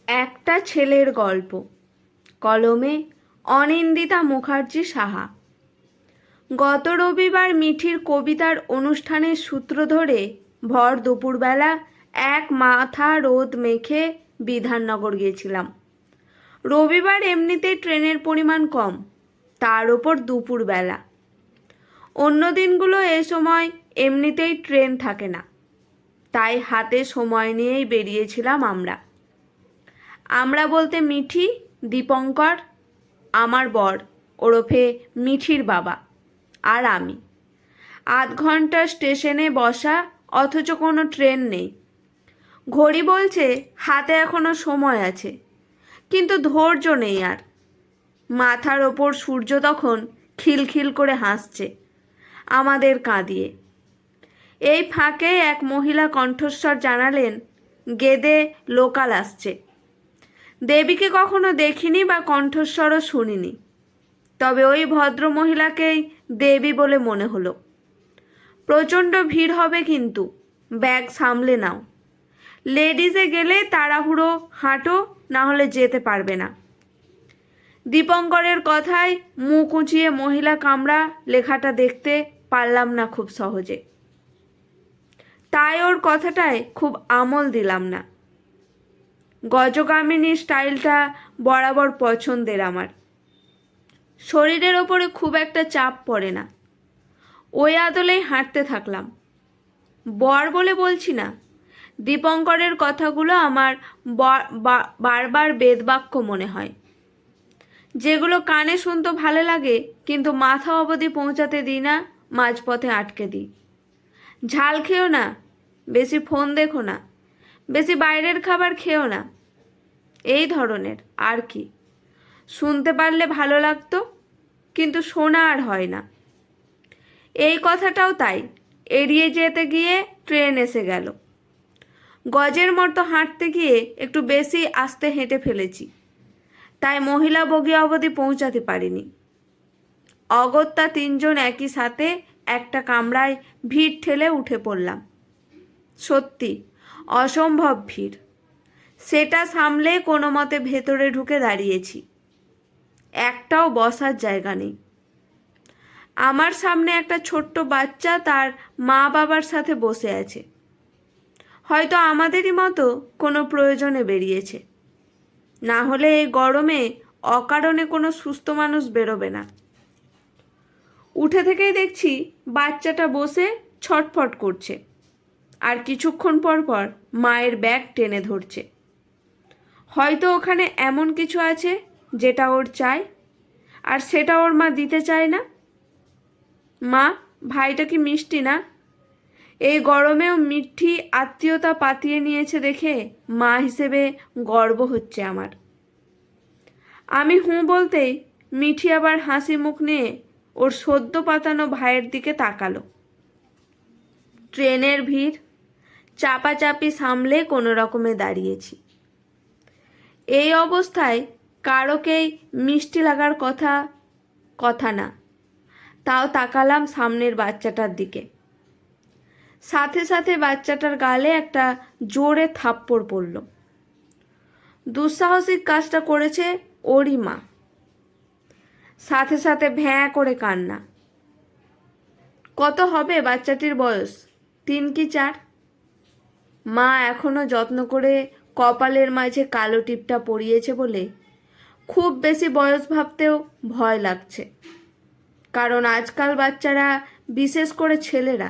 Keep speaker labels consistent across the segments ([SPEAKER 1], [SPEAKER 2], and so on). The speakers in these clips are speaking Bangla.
[SPEAKER 1] একটা ছেলের গল্প। কলমে অনিন্দিতা মুখার্জি সাহা। গত রবিবার মিঠির কবিতার অনুষ্ঠানের সূত্র ধরে ভর দুপুরবেলা এক মাথা রোদ মেখে বিধাননগর গিয়েছিলাম। রবিবার এমনিতেই ট্রেনের পরিমাণ কম, তার ওপর দুপুরবেলা। অন্য দিনগুলো এ সময় এমনিতেই ট্রেন থাকে না, তাই হাতে সময় নিয়েই বেরিয়েছিলাম আমরা। আমরা বলতে মিঠি, দীপঙ্কর, আমার বর ওরফে মিঠির বাবা, আর আমি। ৮ ঘন্টা স্টেশনে বসা, অথচ কোনো ট্রেন নেই। ঘড়ি বলছে হাতে এখনো সময় আছে, কিন্তু ধৈর্য নেই আর। মাথার ওপর সূর্য তখন খিলখিল করে হাসছে আমাদের কাঁদিয়ে। এই ফাঁকে এক মহিলা কণ্ঠস্বর জানালেন, গেদে লোকাল আসছে। দেবীকে কখনো দেখিনি বা কণ্ঠস্বরও শুনিনি, তবে ওই ভদ্র মহিলাকেই দেবী বলে মনে হলো। প্রচণ্ড ভিড় হবে, কিন্তু ব্যাগ সামলে নাও। লেডিজে গেলে তাড়াহুড়ো হাঁটো, না হলে যেতে পারবে না। দীপঙ্করের কথায় মুখ উঁচিয়ে মহিলা কামরা লেখাটা দেখতে পারলাম না খুব সহজে, তাই ওর কথাটায় খুব আমল দিলাম না। গজগামিনী স্টাইলটা বরাবর পছন্দের আমার। শরীরের ওপরে খুব একটা চাপ পড়ে না, ওই আদলেই হাঁটতে থাকলাম। বর বলে বলছি না, দীপঙ্করের কথাগুলো আমার বারবার বেদবাক্য মনে হয়, যেগুলো কানে শুনতে ভালো লাগে, কিন্তু মাথা অবধি পৌঁছাতে দিই না, মাঝপথে আটকে দিই। ঝাল খেও না, বেশি ফোন দেখো না, বেশি বাইরের খাবার খেও না, এই ধরনের আর কি। শুনতে পারলে ভালো লাগতো, কিন্তু শোনা আর হয় না। এই কথাটাও তাই, এড়িয়ে যেতে গিয়ে ট্রেন এসে গেল। গজের মতো হাঁটতে গিয়ে একটু বেশি আস্তে হেঁটে ফেলেছি, তাই মহিলা বগি অবধি পৌঁছাতে পারিনি। অগত্যা ৩ জন একই সাথে একটা কামরায় ভিড় ঠেলে উঠে পড়লাম। সত্যি অসম্ভব ভিড়। সেটা সামলে কোনো মতে ভেতরে ঢুকে দাঁড়িয়েছি। একটাও বসার জায়গা নেই। আমার সামনে একটা ছোট্ট বাচ্চা তার মা বাবার সাথে বসে আছে। হয়তো আমাদেরই মতো কোনো প্রয়োজনে বেরিয়েছে, না হলে এই গরমে অকারণে কোনো সুস্থ মানুষ বেরোবে না। উঠে থেকেই দেখছি বাচ্চাটা বসে ছটফট করছে, আর কিছুক্ষণ পর পর মায়ের ব্যাগ টেনে ধরছে। হয়তো ওখানে এমন কিছু আছে যেটা ওর চাই, আর সেটা ওর মা দিতে চায় না। মা, ভাইটা কি মিষ্টি না? এই গরমেও মিঠি আত্মীয়তা পাতিয়ে নিয়েছে দেখে মা হিসেবে গর্ব হচ্ছে আমার। আমি হুঁ বলতেই মিঠি আবার হাসি মুখ নিয়ে ওর সদ্য পাতানো ভাইয়ের দিকে তাকালো। ট্রেনের ভিড়, চাপাচাপি সামলে কোনো রকমে দাঁড়িয়েছি। এই অবস্থায় কারোকেই মিষ্টি লাগার কথা না, তাও তাকালাম সামনের বাচ্চাটার দিকে। সাথে সাথে বাচ্চাটার গালে একটা জোরে থাপ্পড় পড়ল। দুঃসাহসিক কাজটা করেছে ওরই মা। সাথে সাথে ভ্যাঁ করে কান্না। কত হবে বাচ্চাটির বয়স? ৩ কি ৪? মা এখনো যত্ন করে কপালের মাঝে কালো টিপটা পরিয়েছে বলে খুব বেশি বয়স ভাবতেও ভয় লাগছে। কারণ আজকাল বাচ্চারা, বিশেষ করে ছেলেরা,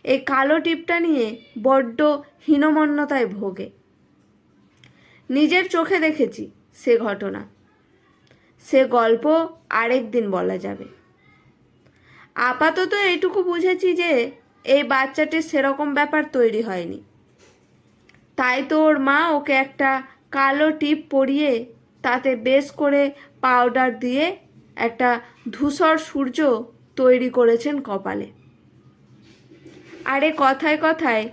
[SPEAKER 1] এই কালো টিপটা নিয়ে বড্ড হীনমন্যতায় ভোগে। নিজের চোখে দেখেছি সে ঘটনা। সে গল্প আরেক দিন বলা যাবে। আপাতত এইটুকু বুঝেছি যে এই বাচ্চাটির সেরকম ব্যাপার তৈরি হয়নি, তাই তো ওর মা ওকে একটা কালো টিপ পরিয়ে তাতে বেশ করে পাউডার দিয়ে একটা ধূসর সূর্য তৈরি করেছেন কপালে। আরে কথায় কথায়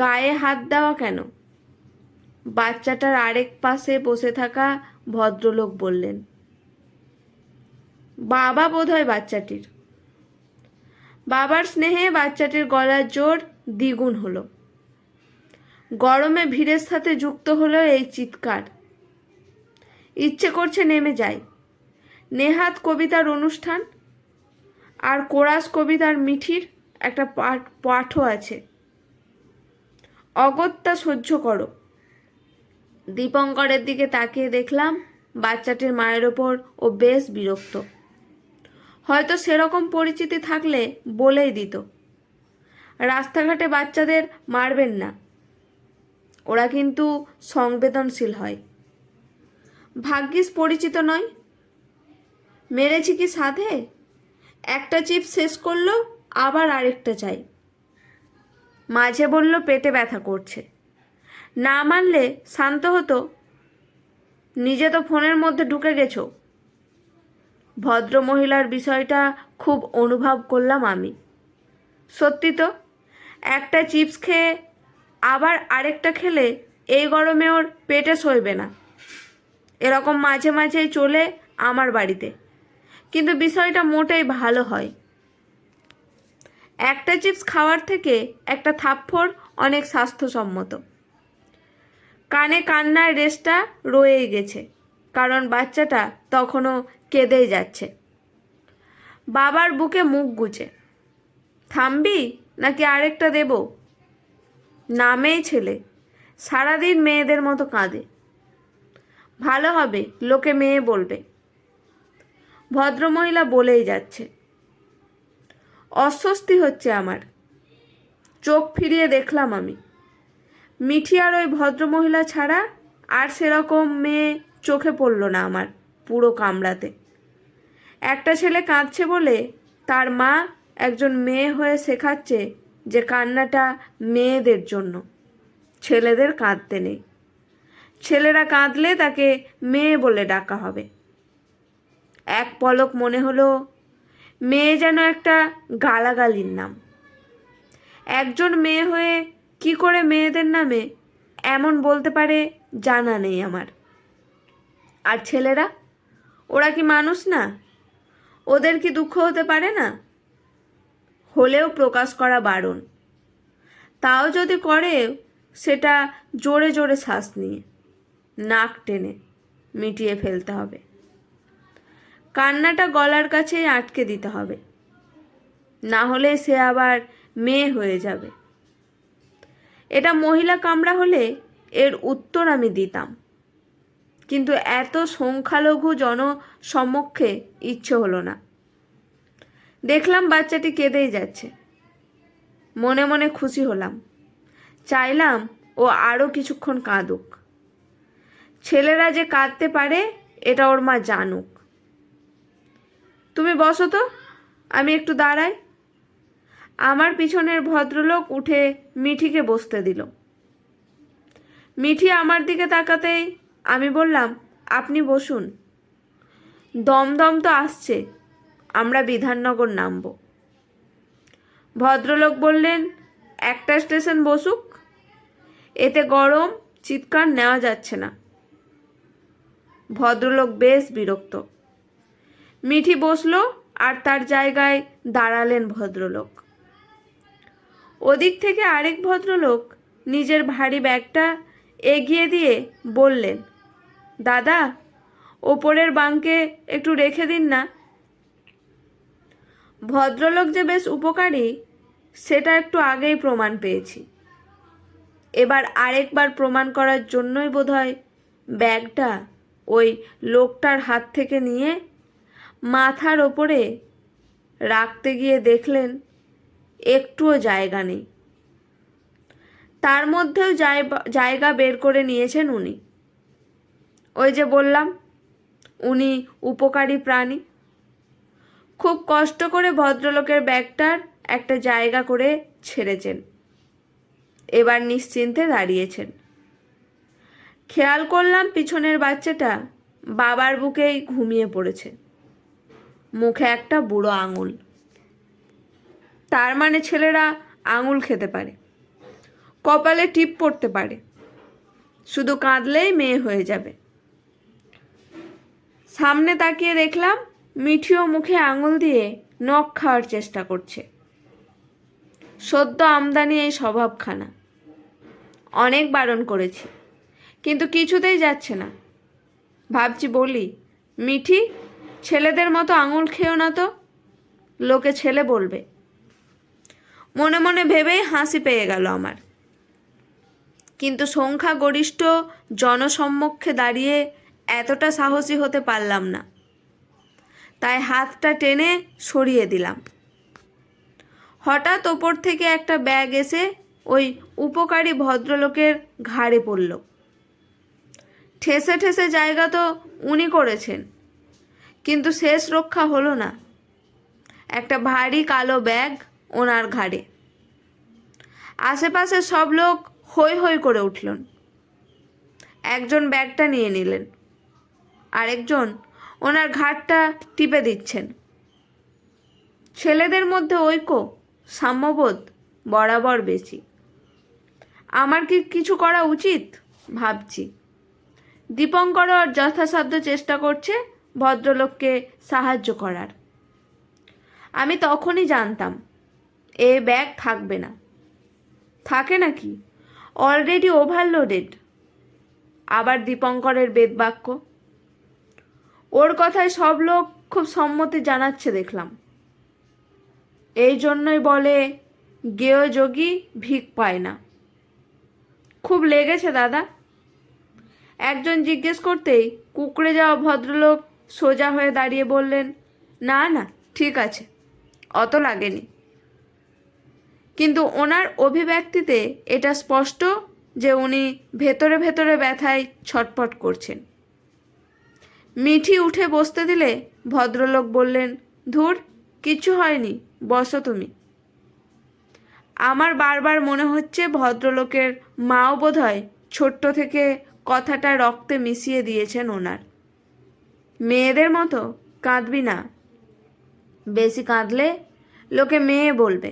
[SPEAKER 1] গায়ে হাত দেওয়া কেন? বাচ্চাটার আরেক পাশে বসে থাকা ভদ্রলোক বললেন। বাবা বোধহয় বাচ্চাটির। বাবার স্নেহে বাচ্চাটির গলার জোর দ্বিগুণ হলো। গরমে ভিড়ের সাথে যুক্ত হলো এই চিৎকার। ইচ্ছে করছে নেমে যাই। নেহাত কবিতার অনুষ্ঠান আর কোরাস কবিতার মিঠির একটা পাঠও আছে। অগত্যা সহ্য করো। দীপঙ্করের দিকে তাকিয়ে দেখলাম বাচ্চাটির মায়ের ওপর ও বেশ বিরক্ত। হয়তো সেরকম পরিচিতি থাকলে বলেই দিত, রাস্তাঘাটে বাচ্চাদের মারবেন না, ওরা কিন্তু সংবেদনশীল হয়। ভাগ্যিস পরিচিত নয়। মেরেছি কি সাধে? একটা চিপস শেষ করলো, আবার আরেকটা চাই। মাঝে বলল পেটে ব্যথা করছে। না মানলে শান্ত হতো। নিজে তো ফোনের মধ্যে ঢুকে গেছো। ভদ্রমহিলার বিষয়টা খুব অনুভব করলাম আমি। সত্যি তো, একটা চিপস খেয়ে আবার আরেকটা খেলে এই গরমে ওর পেটে সইবে না। এরকম মাঝে মাঝেই চলে আমার বাড়িতে, কিন্তু বিষয়টা মোটেই ভালো হয়। একটা চিপস খাওয়ার থেকে একটা থাপ্পড় অনেক স্বাস্থ্যসম্মত। কানে কান্নার রেশটা রয়েই গেছে, কারণ বাচ্চাটা তখনও কেঁদেই যাচ্ছে। বাবার বুকে মুখ গুজে, থামবি নাকি আরেকটা দেব? নামেই ছেলে, সারাদিন মেয়েদের মতো কাঁদে। ভালো হবে, লোকে মেয়ে বলবে। ভদ্রমহিলা বলেই যাচ্ছে। অস্বস্তি হচ্ছে আমার। চোখ ফিরিয়ে দেখলাম আমি। মিঠি আর ওই ভদ্রমহিলা ছাড়া আর সেরকম মেয়ে চোখে পড়ল না আমার পুরো কামরাতে। একটা ছেলে কাঁদছে বলে তার মা একজন মেয়ে হয়ে শেখাচ্ছে যে কান্নাটা মেয়েদের জন্য, ছেলেদের কাঁদতে নেই। ছেলেরা কাঁদলে তাকে মেয়ে বলে ডাকা হবে। এক পলক মনে হলো মেয়ে যেন একটা গালাগালির নাম। একজন মেয়ে হয়ে কি করে মেয়েদের নামে এমন বলতে পারে জানা নেই আমার। আর ছেলেরা, ওরা কি মানুষ না? ওদের কি দুঃখ হতে পারে না? হলেও প্রকাশ করা বারণ। তাও যদি করে, সেটা জোরে জোরে শ্বাস নিয়ে, নাক টেনে মিটিয়ে ফেলতে হবে। কান্নাটা গলার কাছেই আটকে দিতে হবে, না হলে সে আবার মেয়ে হয়ে যাবে। এটা মহিলা কামরা হলে এর উত্তর আমি দিতাম, কিন্তু এত সংখ্যালঘু জনসমক্ষে ইচ্ছে হলো না। দেখলাম বাচ্চাটি কেঁদেই যাচ্ছে। মনে মনে খুশি হলাম। চাইলাম ও আরও কিছুক্ষণ কাঁদুক। ছেলেরা যে কাঁদতে পারে এটা ওর মা জানুক। তুমি বসো তো, আমি একটু দাঁড়াই। আমার পিছনের ভদ্রলোক উঠে মিঠিকে বসতে দিল। মিঠি আমার দিকে তাকাতেই আমি বললাম, আপনি বসুন। দমদম তো আসছে, আমরা বিধাননগর নামব। ভদ্রলোক বললেন, একটা স্টেশন বসুক, এতে গরম, চিৎকার নেওয়া যাচ্ছে না। ভদ্রলোক বেশ বিরক্ত। মিঠি বসলো আর তার জায়গায় দাঁড়ালেন ভদ্রলোক। ওদিক থেকে আরেক ভদ্রলোক নিজের ভারী ব্যাগটা এগিয়ে দিয়ে বললেন, দাদা, ওপরের বাঙ্কে একটু রেখে দিন না। ভদ্রলোক যে বেশ উপকারী সেটা একটু আগেই প্রমাণ পেয়েছি। এবার আরেকবার প্রমাণ করার জন্যই বোধহয় ব্যাগটা ওই লোকটার হাত থেকে নিয়ে মাথার ওপরে রাখতে গিয়ে দেখলেন একটুও জায়গা নেই। তার মধ্যেও জায়গা বের করে নিয়েছেন উনি। ওই যে বললাম, উনি উপকারী প্রাণী। খুব কষ্ট করে ভদ্রলোকের ব্যাগটার একটা জায়গা করে ছেড়েছেন। এবার নিশ্চিন্তে দাঁড়িয়েছেন। খেয়াল করলাম পিছনের বাচ্চাটা বাবার বুকেই ঘুমিয়ে পড়েছে, মুখে একটা বুড়ো আঙুল। তার মানে ছেলেরা আঙুল খেতে পারে, কপালে টিপ পড়তে পারে, শুধু কাঁদলেই মেয়ে হয়ে যাবে। সামনে তাকিয়ে দেখলাম মিঠিও মুখে আঙুল দিয়ে নখ খাওয়ার চেষ্টা করছে। সদ্য আমদানি এই স্বভাবখানা। অনেক বারণ করেছি, কিন্তু কিছুতেই যাচ্ছে না। ভাবছি বলি, মিঠি, ছেলেদের মতো আঙুল খেও না তো, লোকে ছেলে বলবে। মনে মনে ভেবেই হাসি পেয়ে গেল আমার। কিন্তু সংখ্যাগরিষ্ঠ জনসম্মুখে দাঁড়িয়ে এতটা সাহসী হতে পারলাম না, তাই হাতটা টেনে সরিয়ে দিলাম। হঠাৎ ওপর থেকে একটা ব্যাগ এসে ওই উপকারী ভদ্রলোকের ঘাড়ে পড়ল। ঠেসে ঠেসে জায়গা তো উনি করেছেন, কিন্তু শেষ রক্ষা হলো না। একটা ভারী কালো ব্যাগ ওনার ঘাড়ে। আশেপাশে সব লোক হৈ হৈ করে উঠলেন। একজন ব্যাগটা নিয়ে নিলেন, আরেকজন ওনার ঘাড়টা টিপে দিচ্ছেন। ছেলেদের মধ্যে ঐক্য, সাম্যবোধ বরাবর বেশি। আমার কি কিছু করা উচিত ভাবছি। দীপঙ্করও যথাসাধ্য চেষ্টা করছে ভদ্রলোককে সাহায্য করার। আমি তখনই জানতাম এ ব্যাগ থাকবে না। থাকে নাকি, অলরেডি ওভারলোডেড। আবার দীপঙ্করের বেদবাক্য, ওর কথায় সব লোক খুব সম্মতি জানাচ্ছে দেখলাম। এই জন্যই বলে গেয় যোগী ভিক পায় না। খুব লেগেছে দাদা। একজন জিজ্ঞেস করতেই কুঁকড়ে যাওয়া ভদ্রলোক সোজা হয়ে দাঁড়িয়ে বললেন, না না, ঠিক আছে, অত লাগেনি। কিন্তু ওনার অভিব্যক্তিতে এটা স্পষ্ট যে উনি ভেতরে ভেতরে ব্যথায় ছটফট করছেন। মিঠি উঠে বসতে দিলে ভদ্রলোক বললেন, ধুর, কিচ্ছু হয়নি, বসো তুমি। আমার বারবার মনে হচ্ছে ভদ্রলোকের মাও বোধহয় ছোট্ট থেকে কথাটা রক্তে মিশিয়ে দিয়েছেন ওনার। মেয়েদের মতো কাঁদবি না, বেশি কাঁদলে লোকে মেয়ে বলবে।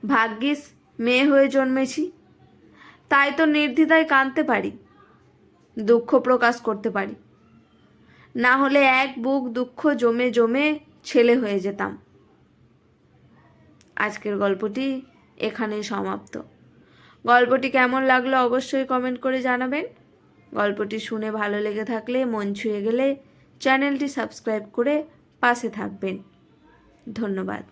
[SPEAKER 1] ভাগ্যিস মেয়ে হয়ে জন্মেছি, তাই তো নির্দ্বিধায় কাঁদতে পারি, দুঃখ প্রকাশ করতে পারি। না হলে এক বুক দুঃখ জমে জমে ছেলে হয়ে যেতাম। আজকের গল্পটি এখানেই সমাপ্ত। গল্পটি কেমন লাগলো অবশ্যই কমেন্ট করে জানাবেন। গল্পটি শুনে ভালো লেগে থাকলে, মন ছুঁয়ে গেলে চ্যানেলটি সাবস্ক্রাইব করে পাশে থাকবেন। ধন্যবাদ।